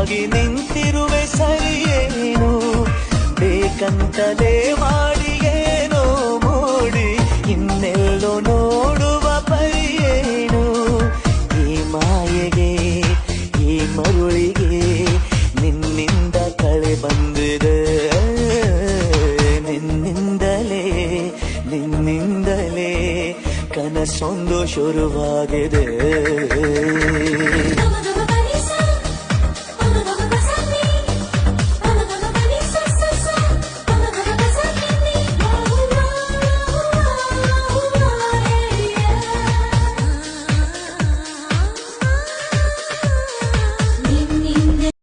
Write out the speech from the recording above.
ಮೌನವಾಗಿ ನಿಂತಿರುವೆ ಸರಿಯೇನು ಬೇಕಂತಲೇ ಮಾಡಿ ಏನೋ ಮೂಡಿ ಇನ್ನೆಲ್ಲೋ ನೋಡುವ ಪರಿಯೇನು ಈ ಮಾಯೆಗೆ ಈ ಮರುಳಿಗೆ ನಿನ್ನಿಂದ ಕಳೆ ಬಂದಿದೆ ನಿನ್ನಿಂದಲೇ ಕನಸೊಂದು ಶುರುವಾಗಿದೆ